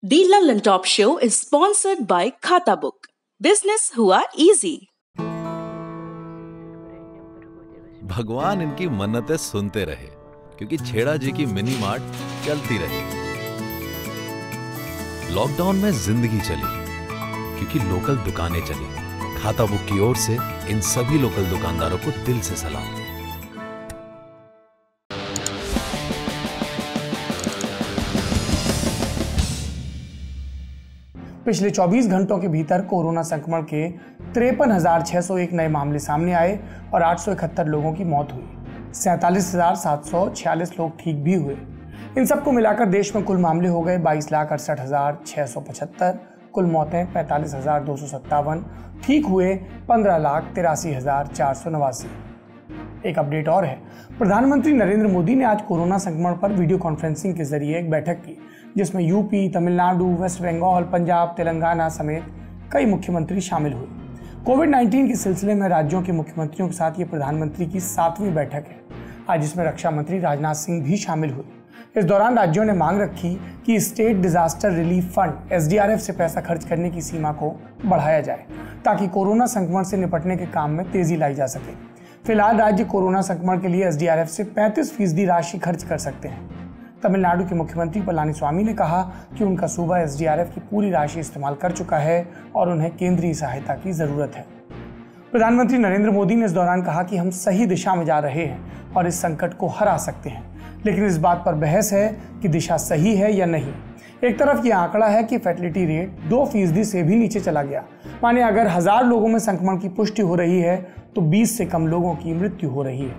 The London Top Show is sponsored by Khata Book. Business हुआ easy. भगवान इनकी मन्नतें सुनते रहे क्योंकि छेड़ा जी की मिनी मार्ट चलती रही। लॉकडाउन में जिंदगी चली क्योंकि लोकल दुकानें चली। खाता बुक की ओर से इन सभी लोकल दुकानदारों को दिल से सलाम। पिछले 24 घंटों के भीतर कोरोना संक्रमण के 53,601 नए मामले सामने आए और 871 लोगों की मौत हुई। 47,746 लोग ठीक भी हुए। इन सबको मिलाकर देश में कुल मामले हो गए 22,68,675, कुल मौतें 45,257, ठीक हुए 15,83,489। एक अपडेट और है, प्रधानमंत्री नरेंद्र मोदी ने आज कोरोना संक्रमण पर वीडियो कॉन्फ्रेंसिंग के जरिए एक बैठक की जिसमें यूपी, तमिलनाडु, वेस्ट बंगाल, पंजाब, तेलंगाना समेत कई मुख्यमंत्री शामिल हुए। कोविड-19 के सिलसिले में राज्यों के मुख्यमंत्रियों के साथ ये प्रधानमंत्री की 7वीं बैठक है। आज इसमें रक्षा मंत्री राजनाथ सिंह भी शामिल हुए। इस दौरान राज्यों ने मांग रखी कि state disaster relief fund SDRF से पैसा खर्च करने की सीमा को बढ़ाया जाए ताकि कोरोना संक्रमण से निपटने के काम में तेजी लाई जा सके। फिलहाल राज्य कोरोना संक्रमण के लिए SDRF से 35% राशि खर्च कर सकते हैं। तमिलनाडु के मुख्यमंत्री पलानीस्वामी ने कहा कि उनका सूबा SDRF की पूरी राशि इस्तेमाल कर चुका है और उन्हें केंद्रीय सहायता की जरूरत है। प्रधानमंत्री नरेंद्र मोदी ने इस दौरान कहा कि हम सही दिशा में जा रहे हैं और इस संकट को हरा सकते हैं, लेकिन इस बात पर बहस है कि दिशा सही है या नहीं। एक तरफ ये आंकड़ा है कि फर्टिलिटी रेट 2% से भी नीचे चला गया। माने अगर 1000 लोगों में संक्रमण की पुष्टि हो रही है तो 20 से कम लोगों की मृत्यु हो रही है।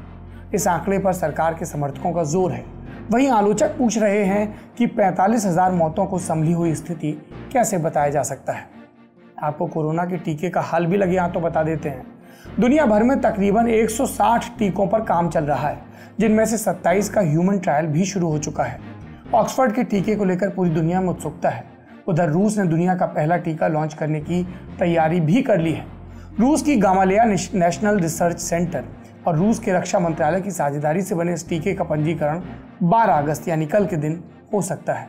इस आंकड़े पर सरकार के समर्थकों का जोर है। वहीं आलोचक पूछ रहे हैं कि 45,000 मौतों को संभली हुई स्थिति कैसे बताया जा सकता है। आपको कोरोना के टीके का हाल भी लगे तो बता देते हैं। दुनिया भर में तकरीबन 160 टीकों पर काम चल रहा है, जिनमें से 27 का ह्यूमन ट्रायल भी शुरू हो चुका है। ऑक्सफोर्ड के टीके को लेकर पूरी दुनिया में उत्सुकता है। उधर रूस ने दुनिया का पहला टीका लॉन्च करने की तैयारी भी कर ली है। रूस की गामालेया नेशनल रिसर्च सेंटर और रूस के रक्षा मंत्रालय की साझेदारी से बने इस टीके का पंजीकरण 12 अगस्त यानी कल के दिन हो सकता है।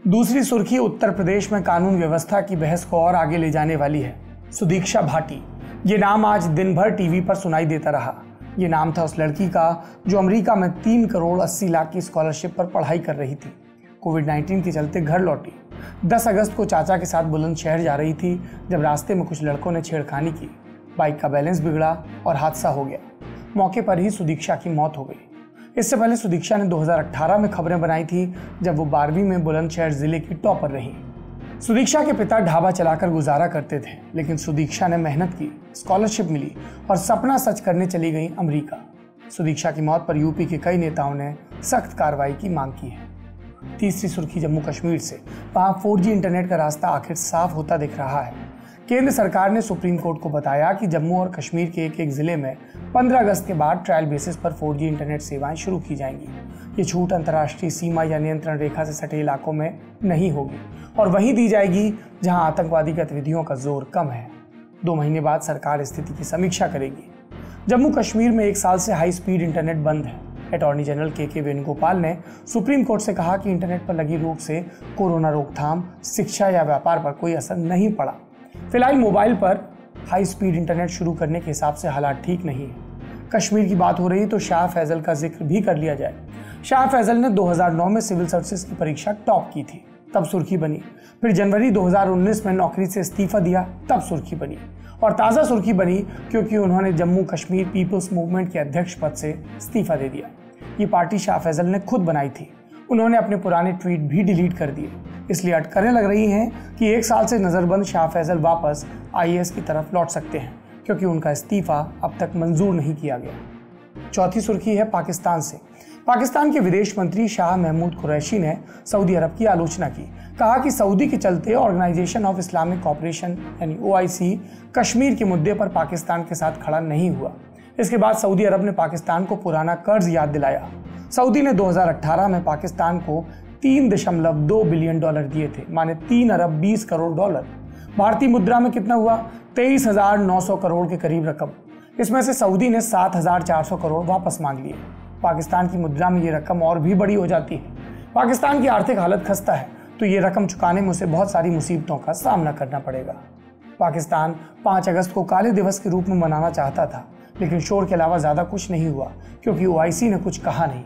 दूसरी सुर्खी उत्तर प्रदेश में कानून व्यवस्था की बहस को और आगे ले जाने वाली है। सुदीक्षा भाटी, ये नाम आज दिन भर टीवी पर सुनाई देता रहा। ये नाम था उस लड़की का जो अमेरिका में 3 करोड़ 80 लाख की स्कॉलरशिप पर पढ़ाई कर रही थी। कोविड-19 के चलते घर लौटी। 10 अगस्त को चाचा के साथ बुलंदशहर जा रही थी जब रास्ते में कुछ लड़कों ने छेड़खानी की। बाइक का बैलेंस बिगड़ा और हादसा हो गया। मौके पर ही सुदीक्षा की मौत हो गई। इससे पहले सुदीक्षा ने 2018 में खबरें बनाई थी जब वो 12वीं में बुलंदशहर जिले की टॉपर रही। सुदीक्षा के पिता ढाबा चलाकर गुजारा करते थे, लेकिन सुदीक्षा ने मेहनत की, स्कॉलरशिप मिली और सपना सच करने चली गई अमेरिका। सुदीक्षा की मौत पर यूपी के कई नेताओं ने सख्त कार्रवाई की मांग की है। तीसरी सुर्खी जम्मू कश्मीर से। वहां 4G इंटरनेट का रास्ता आखिर साफ होता दिख रहा है। केंद्र सरकार ने सुप्रीम कोर्ट को बताया कि जम्मू और कश्मीर के एक जिले में 15 अगस्त के बाद ट्रायल बेसिस पर 4G इंटरनेट सेवाएं शुरू की जाएंगी। ये छूट अंतर्राष्ट्रीय सीमा या नियंत्रण रेखा से सटे इलाकों में नहीं होगी और वहीं दी जाएगी जहां आतंकवादी गतिविधियों का जोर कम है। 2 महीने बाद सरकार स्थिति की समीक्षा करेगी। जम्मू कश्मीर में 1 साल से हाई स्पीड इंटरनेट बंद है। अटॉर्नी जनरल के वेणुगोपाल ने सुप्रीम कोर्ट से कहा कि इंटरनेट पर लगी रोक से कोरोना रोकथाम, शिक्षा या व्यापार पर कोई असर नहीं पड़ा। फिलहाल मोबाइल पर हाई स्पीड इंटरनेट शुरू करने के हिसाब से हालात ठीक नहीं है। कश्मीर की बात हो रही तो शाह फैजल का जिक्र भी कर लिया जाए। शाह फैजल ने 2009 में सिविल सर्विसेज की परीक्षा टॉप की थी, तब सुर्खी बनी। फिर जनवरी 2019 में नौकरी से इस्तीफा दिया, तब सुर्खी बनी। और ताज़ा सुर्खी बनी क्योंकि उन्होंने जम्मू कश्मीर पीपल्स मूवमेंट के अध्यक्ष पद से इस्तीफा दे दिया। ये पार्टी शाह फैजल ने खुद बनाई थी। उन्होंने अपने पुराने ट्वीट भी डिलीट कर दिए। इसलिए अटकलें लग रही हैं कि 1 साल से नज़रबंद शाह फैजल वापस IAS की तरफ लौट सकते हैं क्योंकि उनका इस्तीफा अब तक मंजूर नहीं किया गया। चौथी सुर्खी है पाकिस्तान से। पाकिस्तान के विदेश मंत्री शाह महमूद कुरैशी ने सऊदी अरब की आलोचना की। कहा कि सऊदी के चलते ऑर्गेनाइजेशन ऑफ इस्लामिक कोऑपरेशन यानी OIC कश्मीर के मुद्दे पर पाकिस्तान के साथ खड़ा नहीं हुआ। इसके बाद सऊदी अरब ने पाकिस्तान को पुराना कर्ज याद दिलाया। सऊदी ने 2018 में पाकिस्तान को $3.2 बिलियन दिए थे, माने 3 अरब 20 करोड़ डॉलर। भारतीय मुद्रा में कितना हुआ? 23,900 करोड़ के करीब रकम। इसमें से सऊदी ने 7,400 करोड़ वापस मांग लिए। पाकिस्तान की मुद्रा में ये रकम और भी बड़ी हो जाती है। पाकिस्तान की आर्थिक हालत खस्ता है। तो ये रकम चुकाने में उसे बहुत सारी मुसीबतों का सामना करना पड़ेगा। पाकिस्तान 5 अगस्त को काले दिवस के रूप में मनाना चाहता था, लेकिन शोर के अलावा ज़्यादा कुछ नहीं हुआ क्योंकि ओआईसी ने कुछ कहा नहीं।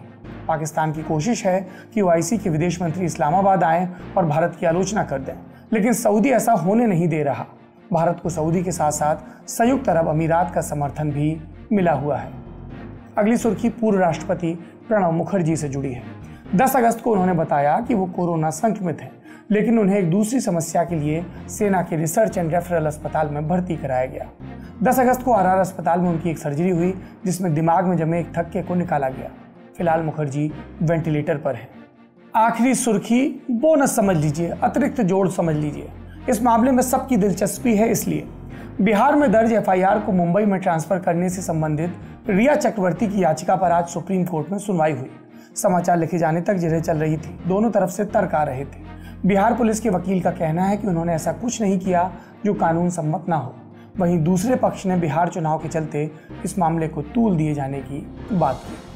पाकिस्तान की कोशिश है कि ओआईसी के विदेश मंत्री इस्लामाबाद आएं और भारत की आलोचना कर दें, लेकिन सऊदी ऐसा होने नहीं दे रहा। भारत को सऊदी के साथ साथ संयुक्त अरब अमीरात का समर्थन भी मिला हुआ है। अगली सुर्खी पूर्व राष्ट्रपति प्रणब मुखर्जी से जुड़ी है। 10 अगस्त को उन्होंने बताया कि वो कोरोना संक्रमित हैं, लेकिन उन्हें एक दूसरी समस्या के लिए सेना के रिसर्च एंड रेफरल अस्पताल में भर्ती कराया गया। 10 अगस्त को आरआर अस्पताल में उनकी एक सर्जरी हुई, जिसमें दिमाग में जमे एक थक्के को निकाला गया। फिलहाल मुखर्जी वेंटिलेटर पर है। आखिरी सुर्खी बोनस समझ लीजिए, अतिरिक्त जोड़ समझ लीजिए। इस मामले में सबकी दिलचस्पी है, इसलिए बिहार में दर्ज एफआईआर को मुंबई में ट्रांसफर करने से संबंधित रिया चक्रवर्ती की याचिका पर आज सुप्रीम कोर्ट में सुनवाई हुई। समाचार लिखे जाने तक जिरह चल रही थी, दोनों तरफ से तर्क आ रहे थे। बिहार पुलिस के वकील का कहना है कि उन्होंने ऐसा कुछ नहीं किया जो कानून सम्मत ना हो। वहीं दूसरे पक्ष ने बिहार चुनाव के चलते इस मामले को तूल दिए जाने की बात की।